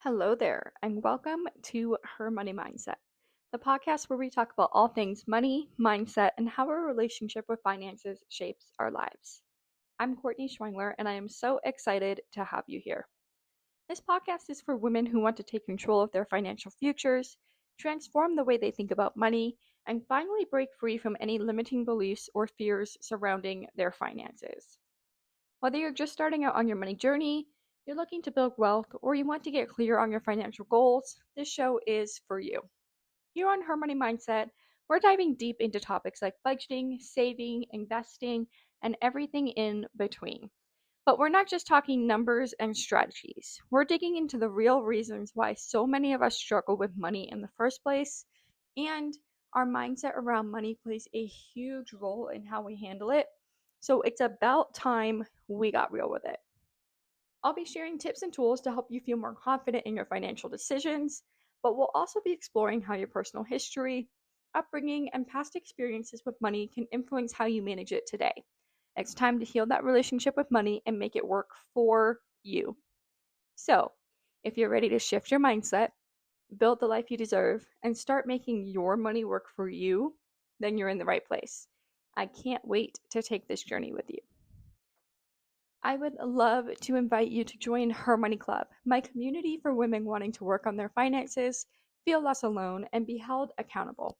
Hello there, and welcome to Her Money Mindset, the podcast where we talk about all things money, mindset, and how our relationship with finances shapes our lives. I'm Courtney Schwengler, and I am so excited to have you here. This podcast is for women who want to take control of their financial futures, transform the way they think about money, and finally break free from any limiting beliefs or fears surrounding their finances. Whether you're just starting out on your money journey, you're looking to build wealth, or you want to get clear on your financial goals, this show is for you. Here on Her Money Mindset, we're diving deep into topics like budgeting, saving, investing, and everything in between. But we're not just talking numbers and strategies. We're digging into the real reasons why so many of us struggle with money in the first place, and our mindset around money plays a huge role in how we handle it. So it's about time we got real with it. I'll be sharing tips and tools to help you feel more confident in your financial decisions, but we'll also be exploring how your personal history, upbringing, and past experiences with money can influence how you manage it today. It's time to heal that relationship with money and make it work for you. So, if you're ready to shift your mindset, build the life you deserve, and start making your money work for you, then you're in the right place. I can't wait to take this journey with you. I would love to invite you to join Her Money Club, my community for women wanting to work on their finances, feel less alone, and be held accountable.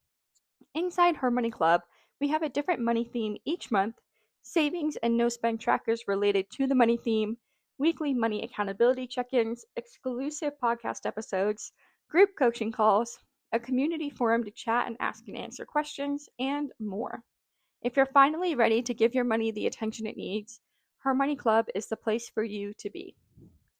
Inside Her Money Club, we have a different money theme each month, savings and no spend trackers related to the money theme, weekly money accountability check ins, exclusive podcast episodes, group coaching calls, a community forum to chat and ask and answer questions, and more. If you're finally ready to give your money the attention it needs, Her Money Club is the place for you to be.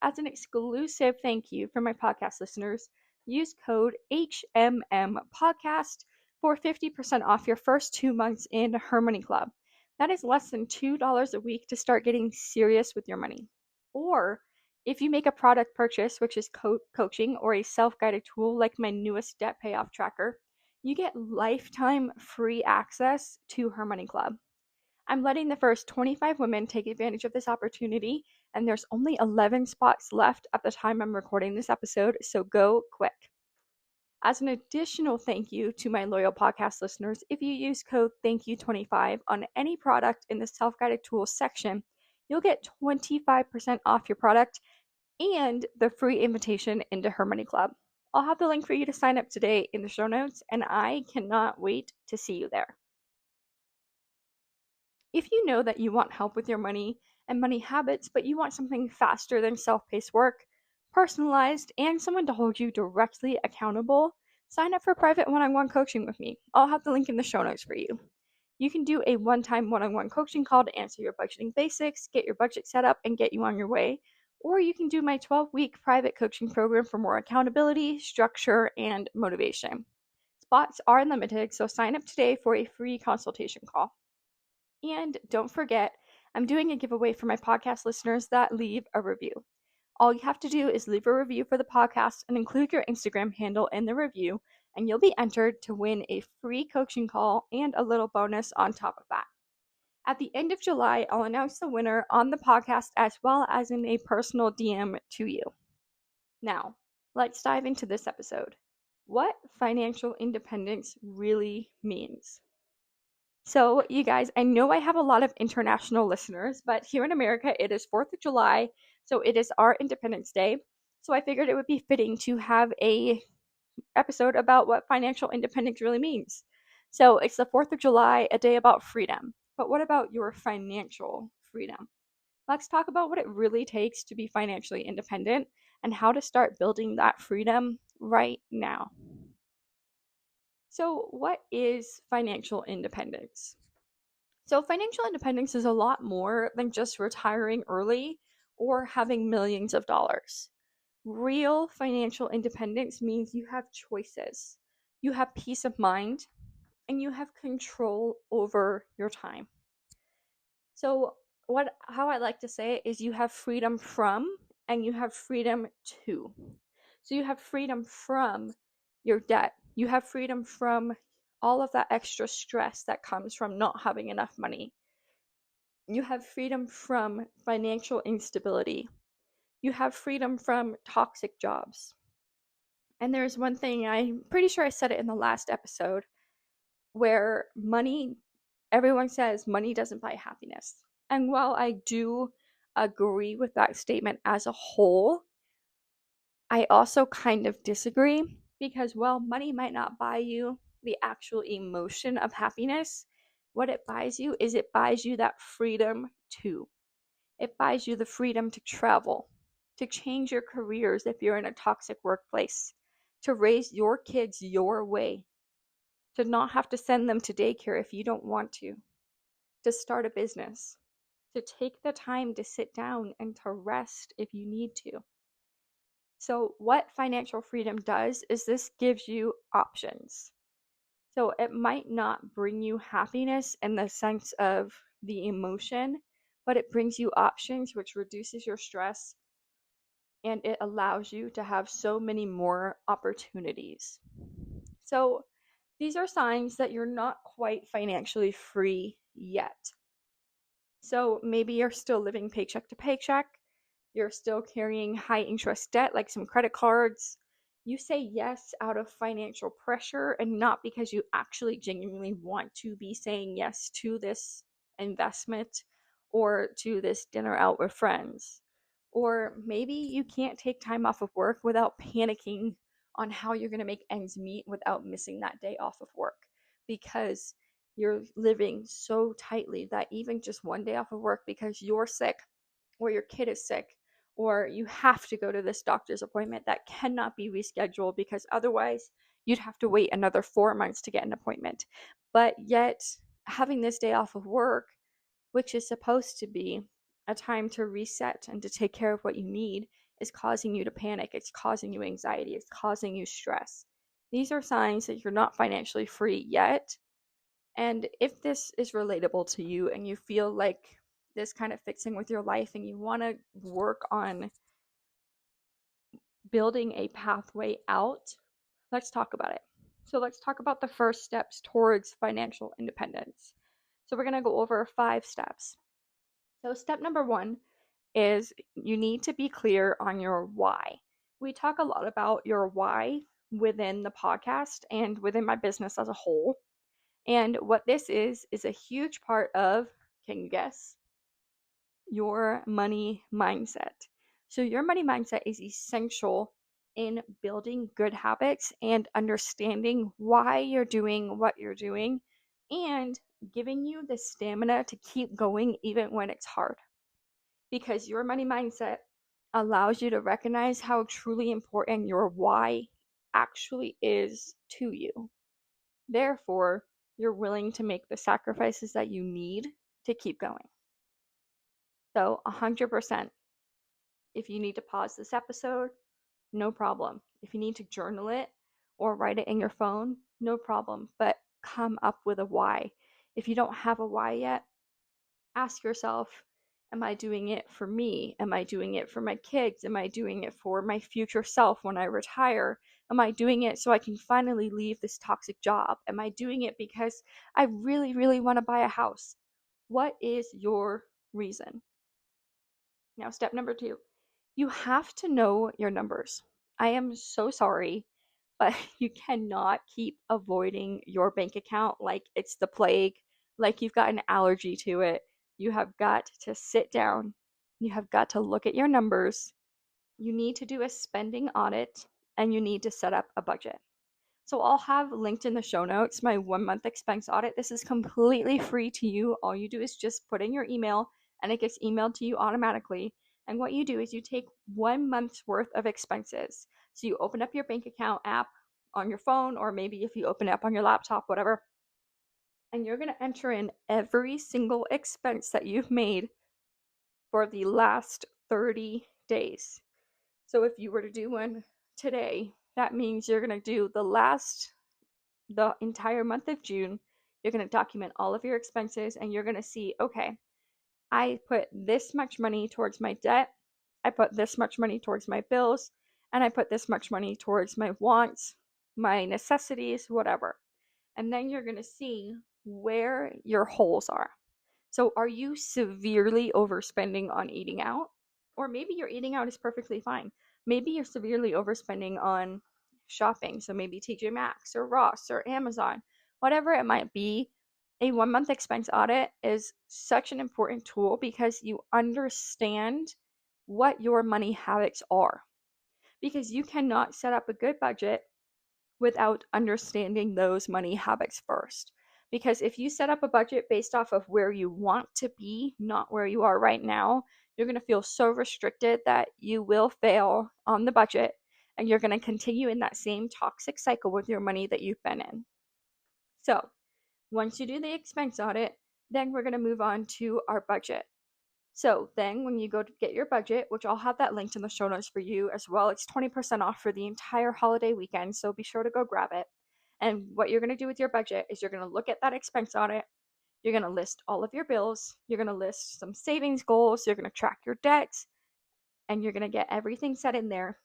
As an exclusive thank you for my podcast listeners, use code HMMPodcast for 50% off your first 2 months in Her Money Club. That is less than $2 a week to start getting serious with your money. Or if you make a product purchase, which is coaching or a self-guided tool like my newest debt payoff tracker, you get lifetime free access to Her Money Club. I'm letting the first 25 women take advantage of this opportunity, and there's only 11 spots left at the time I'm recording this episode, so go quick. As an additional thank you to my loyal podcast listeners, if you use code THANKYOU25 on any product in the self-guided tools section, you'll get 25% off your product and the free invitation into Her Money Club. I'll have the link for you to sign up today in the show notes, and I cannot wait to see you there. If you know that you want help with your money and money habits, but you want something faster than self-paced work, personalized, and someone to hold you directly accountable, sign up for private one-on-one coaching with me. I'll have the link in the show notes for you. You can do a one-time one-on-one coaching call to answer your budgeting basics, get your budget set up, and get you on your way. Or you can do my 12-week private coaching program for more accountability, structure, and motivation. Spots are limited, so sign up today for a free consultation call. And don't forget, I'm doing a giveaway for my podcast listeners that leave a review. All you have to do is leave a review for the podcast and include your Instagram handle in the review, and you'll be entered to win a free coaching call and a little bonus on top of that. At the end of July, I'll announce the winner on the podcast as well as in a personal DM to you. Now, let's dive into this episode. What financial independence really means. So, you guys, I know I have a lot of international listeners, but here in America, it is 4th of July, so it is our Independence Day. So I figured it would be fitting to have a episode about what financial independence really means. So it's the 4th of July, a day about freedom. But what about your financial freedom? Let's talk about what it really takes to be financially independent and how to start building that freedom right now. So, what is financial independence? So, financial independence is a lot more than just retiring early or having millions of dollars. Real financial independence means you have choices, you have peace of mind, and you have control over your time. So, how I like to say it is you have freedom from and you have freedom to. So, you have freedom from your debt. You have freedom from all of that extra stress that comes from not having enough money. You have freedom from financial instability. You have freedom from toxic jobs. And there's one thing, I'm pretty sure I said it in the last episode, where everyone says money doesn't buy happiness. And while I do agree with that statement as a whole, I also kind of disagree because while money might not buy you the actual emotion of happiness, what it buys you is it buys you that freedom too. It buys you the freedom to travel, to change your careers if you're in a toxic workplace, to raise your kids your way, to not have to send them to daycare if you don't want to start a business, to take the time to sit down and to rest if you need to. So, what financial freedom does is this gives you options. So, it might not bring you happiness in the sense of the emotion, but it brings you options, which reduces your stress and it allows you to have so many more opportunities. So, these are signs that you're not quite financially free yet. So, maybe you're still living paycheck to paycheck. You're still carrying high interest debt like some credit cards. You say yes out of financial pressure and not because you actually genuinely want to be saying yes to this investment or to this dinner out with friends. Or maybe you can't take time off of work without panicking on how you're going to make ends meet without missing that day off of work because you're living so tightly that even just one day off of work because you're sick or your kid is sick or you have to go to this doctor's appointment that cannot be rescheduled because otherwise you'd have to wait another 4 months to get an appointment. But yet, having this day off of work, which is supposed to be a time to reset and to take care of what you need, is causing you to panic. It's causing you anxiety. It's causing you stress. These are signs that you're not financially free yet. And if this is relatable to you and you feel like this kind of fits in with your life and you want to work on building a pathway out, let's talk about it. So let's talk about the first steps towards financial independence. So we're going to go over 5 steps. So step number 1 is you need to be clear on your why. We talk a lot about your why within the podcast and within my business as a whole. And what this is a huge part of, can you guess? Your money mindset. So, your money mindset is essential in building good habits and understanding why you're doing what you're doing and giving you the stamina to keep going even when it's hard. Because your money mindset allows you to recognize how truly important your why actually is to you. Therefore, you're willing to make the sacrifices that you need to keep going. So, 100%. If you need to pause this episode, no problem. If you need to journal it or write it in your phone, no problem. But come up with a why. If you don't have a why yet, ask yourself, am I doing it for me? Am I doing it for my kids? Am I doing it for my future self when I retire? Am I doing it so I can finally leave this toxic job? Am I doing it because I really, really want to buy a house? What is your reason? Now, step number 2, you have to know your numbers. I am so sorry, but you cannot keep avoiding your bank account like it's the plague, like you've got an allergy to it. You have got to sit down. You have got to look at your numbers. You need to do a spending audit and you need to set up a budget. So I'll have linked in the show notes my 1 month expense audit. This is completely free to you. All you do is just put in your email and it gets emailed to you automatically. And what you do is you take 1 month's worth of expenses. So you open up your bank account app on your phone, or maybe if you open it up on your laptop, whatever, and you're going to enter in every single expense that you've made for the last 30 days. So if you were to do one today, that means you're going to do the entire month of June. You're going to document all of your expenses and you're going to see, okay, I put this much money towards my debt, I put this much money towards my bills, and I put this much money towards my wants, my necessities, whatever. And then you're going to see where your holes are. So, are you severely overspending on eating out? Or maybe your eating out is perfectly fine. Maybe you're severely overspending on shopping. So maybe TJ Maxx or Ross or Amazon, whatever it might be. A 1 month expense audit is such an important tool because you understand what your money habits are. Because you cannot set up a good budget without understanding those money habits first. Because if you set up a budget based off of where you want to be, not where you are right now, you're going to feel so restricted that you will fail on the budget and you're going to continue in that same toxic cycle with your money that you've been in. So, once you do the expense audit, then we're going to move on to our budget. So then when you go to get your budget, which I'll have that linked in the show notes for you as well, it's 20% off for the entire holiday weekend. So be sure to go grab it. And what you're going to do with your budget is you're going to look at that expense audit. You're going to list all of your bills. You're going to list some savings goals. You're going to track your debts and you're going to get everything set in there.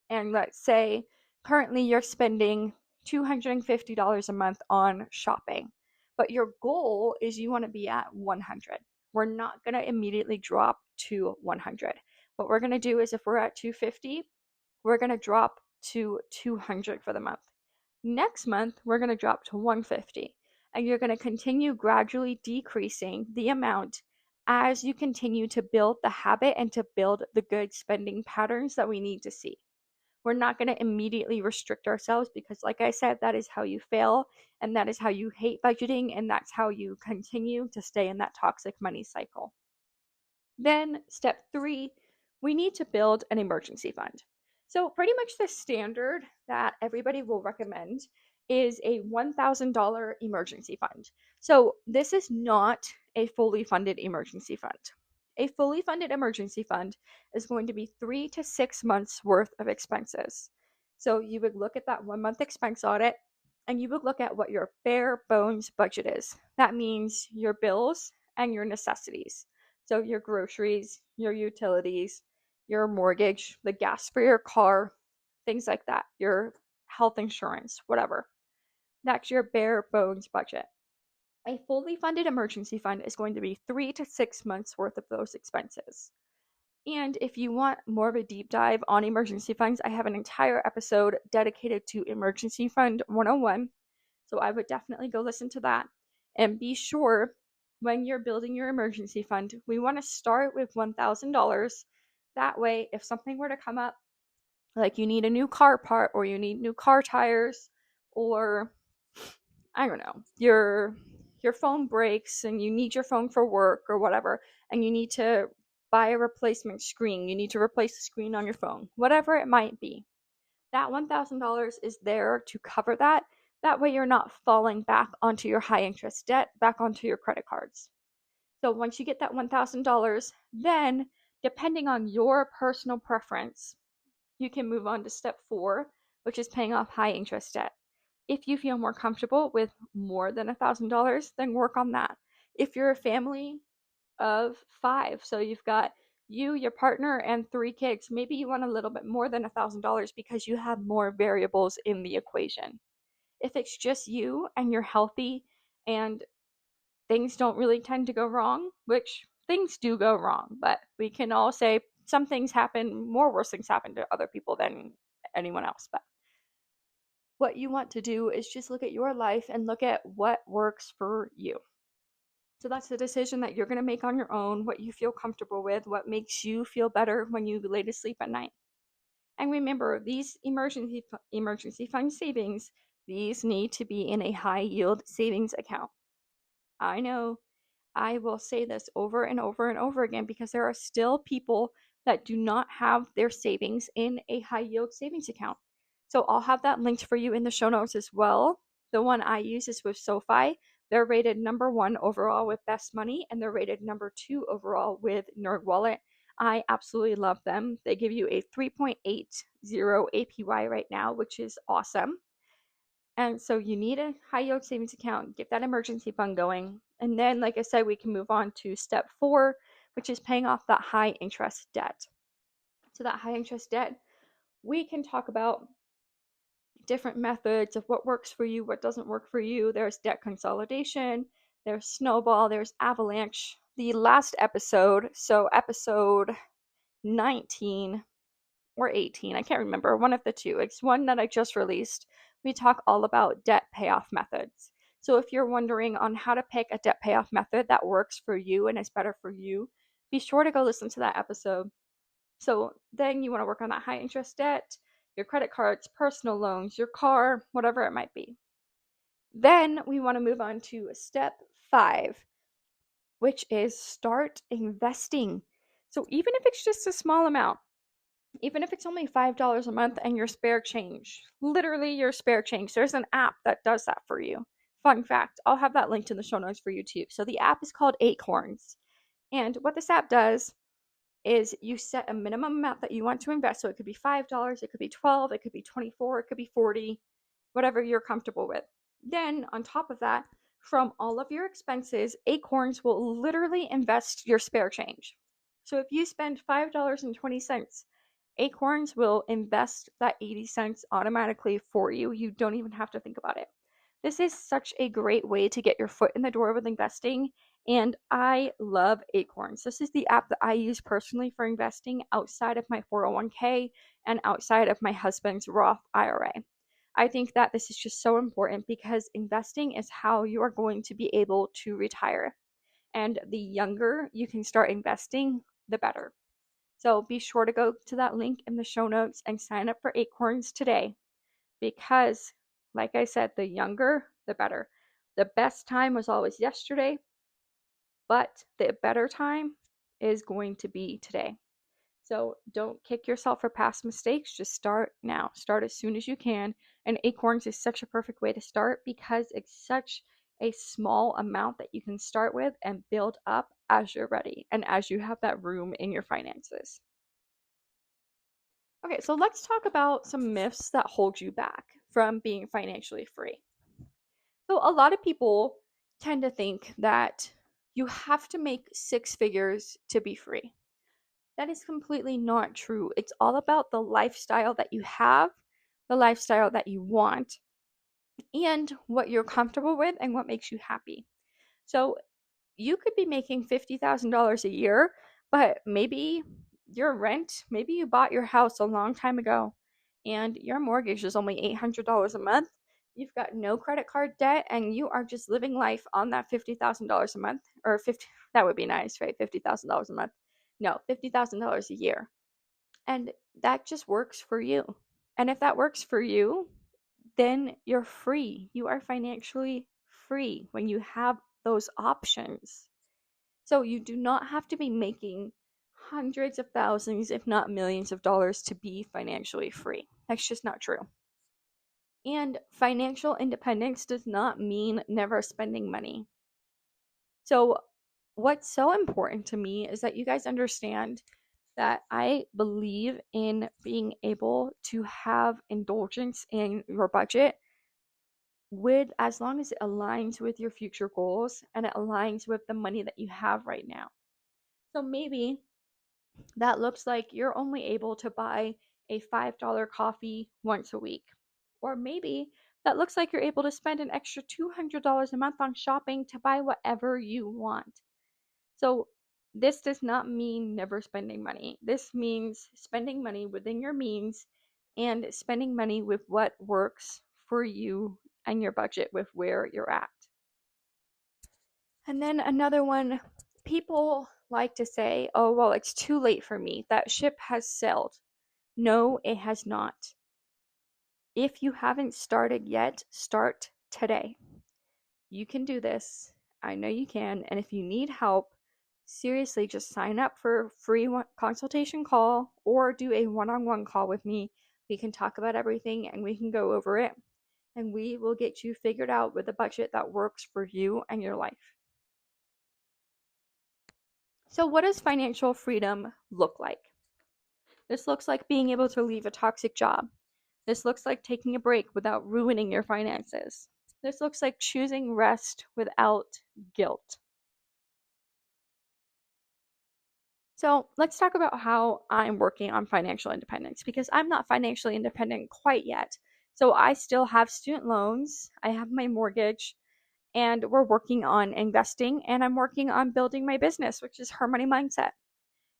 And let's say currently you're spending $250 a month on shopping, but your goal is you want to be at 100. We're not going to immediately drop to 100. What we're going to do is if we're at 250, we're going to drop to 200 for the month. Next month, we're going to drop to 150. And you're going to continue gradually decreasing the amount as you continue to build the habit and to build the good spending patterns that we need to see. We're not going to immediately restrict ourselves because, like I said, that is how you fail and that is how you hate budgeting and that's how you continue to stay in that toxic money cycle. Then, step 3, we need to build an emergency fund. So, pretty much the standard that everybody will recommend is a $1,000 emergency fund. So, this is not a fully funded emergency fund. A fully funded emergency fund is going to be 3 to 6 months worth of expenses. So, you would look at that 1 month expense audit and you would look at what your bare bones budget is. That means your bills and your necessities. So, your groceries, your utilities, your mortgage, the gas for your car, things like that, your health insurance, whatever. That's your bare bones budget. A fully funded emergency fund is going to be 3 to 6 months worth of those expenses. And if you want more of a deep dive on emergency funds, I have an entire episode dedicated to Emergency Fund 101. So I would definitely go listen to that. And be sure when you're building your emergency fund, we want to start with $1,000. That way, if something were to come up, like you need a new car part or you need new car tires or I don't know, your phone breaks and you need your phone for work or whatever, and you need to buy a replacement screen, you need to replace the screen on your phone, whatever it might be. That $1,000 is there to cover that. That way you're not falling back onto your high interest debt, back onto your credit cards. So once you get that $1,000, then depending on your personal preference, you can move on to step 4, which is paying off high interest debt. If you feel more comfortable with more than $1,000, then work on that. If you're a family of 5, so you've got you, your partner, and 3 kids, maybe you want a little bit more than $1,000 because you have more variables in the equation. If it's just you and you're healthy and things don't really tend to go wrong, which things do go wrong, but we can all say some things happen, more worse things happen to other people than anyone else. But what you want to do is just look at your life and look at what works for you. So that's the decision that you're going to make on your own, what you feel comfortable with, what makes you feel better when you lay to sleep at night. And remember, these emergency fund savings, these need to be in a high yield savings account. I know I will say this over and over and over again because there are still people that do not have their savings in a high yield savings account. So I'll have that linked for you in the show notes as well. The one I use is with SoFi. They're rated number 1 overall with Best Money, and they're rated number 2 overall with NerdWallet. I absolutely love them. They give you a 3.80 APY right now, which is awesome. And so you need a high yield savings account, get that emergency fund going. And then, like I said, we can move on to step 4, which is paying off that high interest debt. So that high interest debt, we can talk about different methods of what works for you, what doesn't work for you. There's debt consolidation, there's snowball, there's avalanche. The last episode, so episode 19 or 18, I can't remember, one of the two. It's one that I just released. We talk all about debt payoff methods. So if you're wondering on how to pick a debt payoff method that works for you and is better for you, be sure to go listen to that episode. So then you want to work on that high interest debt, your credit cards, personal loans, your car, whatever it might be. Then we want to move on to step 5, which is start investing. So even if it's just a small amount, even if it's only $5 a month and your spare change, literally your spare change, there's an app that does that for you. Fun fact, I'll have that linked in the show notes for you too. So the app is called Acorns. And what this app does is you set a minimum amount that you want to invest. So it could be $5, it could be $12, it could be $24, it could be $40, whatever you're comfortable with. Then on top of that, from all of your expenses, Acorns will literally invest your spare change. So if you spend $5.20, Acorns will invest that 80 cents automatically for you. You don't even have to think about it. This is such a great way to get your foot in the door with investing, and I love Acorns. This is the app that I use personally for investing outside of my 401k and outside of my husband's Roth IRA. I think that this is just so important because investing is how you are going to be able to retire. And the younger you can start investing, the better. So be sure to go to that link in the show notes and sign up for Acorns today because, like I said, the younger, the better. The best time was always yesterday, but the better time is going to be today. So don't kick yourself for past mistakes. Just start now. Start as soon as you can. And Acorns is such a perfect way to start because it's such a small amount that you can start with and build up as you're ready and as you have that room in your finances. Okay, so let's talk about some myths that hold you back from being financially free. So a lot of people tend to think that you have to make 6 figures to be free. That is completely not true. It's all about the lifestyle that you have, the lifestyle that you want, and what you're comfortable with and what makes you happy. So you could be making $50,000 a year, but maybe your rent, maybe you bought your house a long time ago and your mortgage is only $800 a month. You've got no credit card debt and you are just living life on that $50,000 a month, or 50, that would be nice, right? $50,000 a month. No, $50,000 a year. And that just works for you. And if that works for you, then you're free. You are financially free when you have those options. So you do not have to be making hundreds of thousands, if not millions of dollars to be financially free. That's just not true. And financial independence does not mean never spending money. So what's so important to me is that you guys understand that I believe in being able to have indulgence in your budget with, as long as it aligns with your future goals and it aligns with the money that you have right now. So maybe that looks like you're only able to buy a $5 coffee once a week. Or maybe that looks like you're able to spend an extra $200 a month on shopping to buy whatever you want. So this does not mean never spending money. This means spending money within your means and spending money with what works for you and your budget with where you're at. And then another one, people like to say, oh, well, it's too late for me. That ship has sailed. No, it has not. If you haven't started yet, start today. You can do this. I know you can. And if you need help, seriously, just sign up for a free consultation call or do a one-on-one call with me. We can talk about everything and we can go over it. And we will get you figured out with a budget that works for you and your life. So what does financial freedom look like? This looks like being able to leave a toxic job. This looks like taking a break without ruining your finances. This looks like choosing rest without guilt. So let's talk about how I'm working on financial independence, because I'm not financially independent quite yet. So I still have student loans, I have my mortgage, and we're working on investing, and I'm working on building my business, which is Her Money Mindset.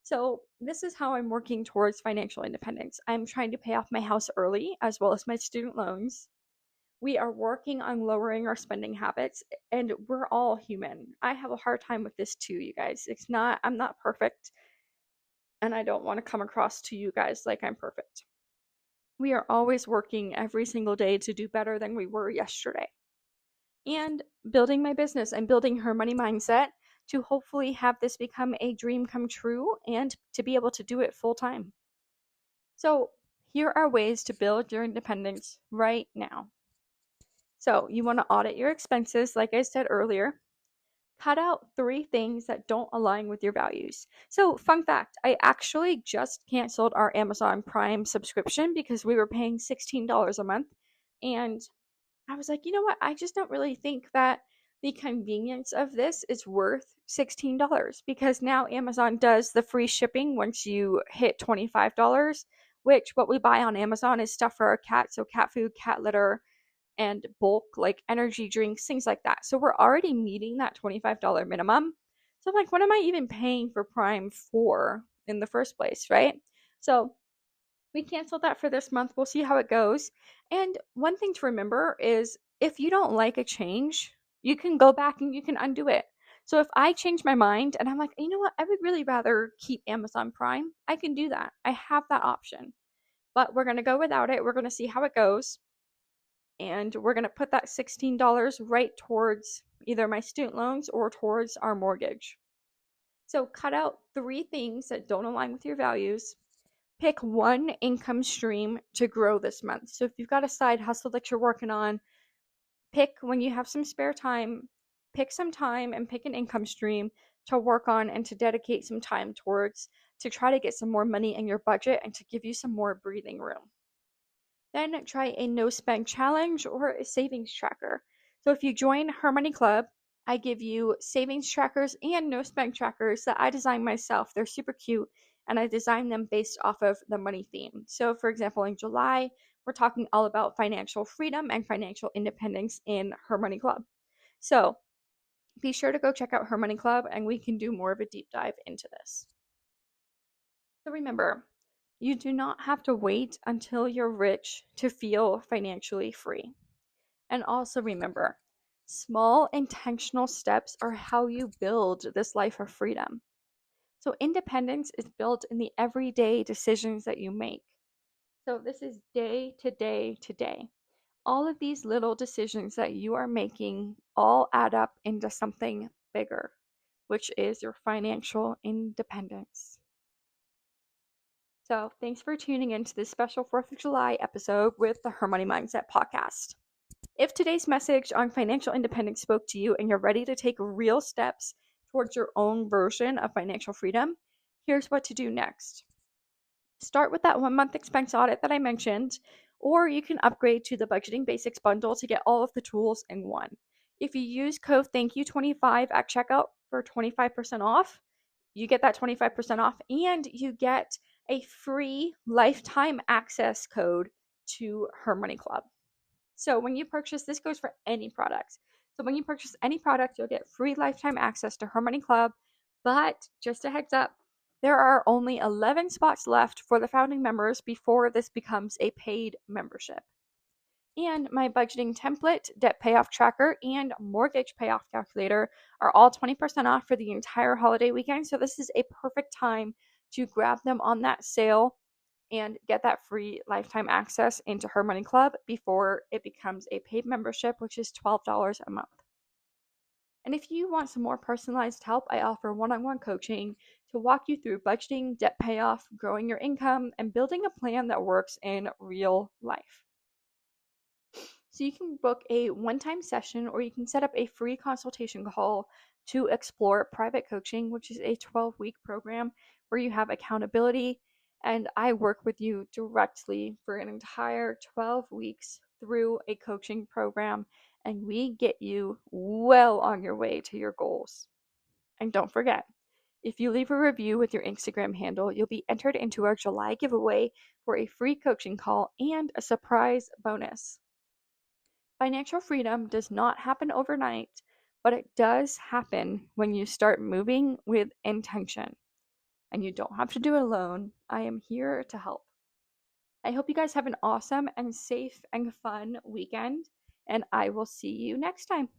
So, this is how I'm working towards financial independence. I'm trying to pay off my house early as well as my student loans. We are working on lowering our spending habits, and we're all human. I have a hard time with this too, you guys. I'm not perfect, and I don't want to come across to you guys like I'm perfect. We are always working every single day to do better than we were yesterday. And building my business and building her money mindset to hopefully have this become a dream come true and to be able to do it full time. So, here are ways to build your independence right now. So, you want to audit your expenses, like I said earlier. Cut out 3 things that don't align with your values. So, fun fact, I actually just canceled our Amazon Prime subscription because we were paying $16 a month. And I was like, you know what? I just don't really think that the convenience of this is worth $16 because now Amazon does the free shipping once you hit $25, which what we buy on Amazon is stuff for our cat. So, cat food, cat litter, and bulk like energy drinks, things like that. So we're already meeting that $25 minimum. So I'm like, what am I even paying for Prime for in the first place, right? So we canceled that for this month. We'll see how it goes. And one thing to remember is if you don't like a change, you can go back and you can undo it. So if I change my mind and I'm like, you know what, I would really rather keep Amazon Prime, I can do that. I have that option. But we're going to go without it. We're going to see how it goes, and we're going to put that $16 right towards either my student loans or towards our mortgage. So cut out 3 things that don't align with your values. Pick one income stream to grow this month. So if you've got a side hustle that you're working on, pick when you have some spare time, pick some time and pick an income stream to work on and to dedicate some time towards to try to get some more money in your budget and to give you some more breathing room. Then try a no spend challenge or a savings tracker. So if you join Her Money Club, I give you savings trackers and no spend trackers that I design myself. They're super cute and I design them based off of the money theme. So for example, in July, we're talking all about financial freedom and financial independence in Her Money Club. So be sure to go check out Her Money Club and we can do more of a deep dive into this. So remember, you do not have to wait until you're rich to feel financially free. And also remember, small intentional steps are how you build this life of freedom. So independence is built in the everyday decisions that you make. So this is day to day to day. All of these little decisions that you are making all add up into something bigger, which is your financial independence. So, thanks for tuning in to this special 4th of July episode with the Her Money Mindset podcast. If today's message on financial independence spoke to you and you're ready to take real steps towards your own version of financial freedom, here's what to do next. Start with that 1-month expense audit that I mentioned, or you can upgrade to the Budgeting Basics bundle to get all of the tools in one. If you use code THANKYOU25 at checkout for 25% off, you get that 25% off and you get a free lifetime access code to Her Money Club. So when you purchase, this goes for any products. So when you purchase any product, you'll get free lifetime access to Her Money Club. But just a heads up, there are only 11 spots left for the founding members before this becomes a paid membership. And my budgeting template, debt payoff tracker, and mortgage payoff calculator are all 20% off for the entire holiday weekend. So this is a perfect time to grab them on that sale and get that free lifetime access into Her Money Club before it becomes a paid membership, which is $12 a month. And if you want some more personalized help, I offer one-on-one coaching to walk you through budgeting, debt payoff, growing your income, and building a plan that works in real life. So you can book a one-time session or you can set up a free consultation call to explore private coaching, which is a 12-week program where you have accountability and I work with you directly for an entire 12 weeks through a coaching program and we get you well on your way to your goals. And don't forget, if you leave a review with your Instagram handle, you'll be entered into our July giveaway for a free coaching call and a surprise bonus. Financial freedom does not happen overnight, but it does happen when you start moving with intention. and you don't have to do it alone. I am here to help. I hope you guys have an awesome and safe and fun weekend, and I will see you next time.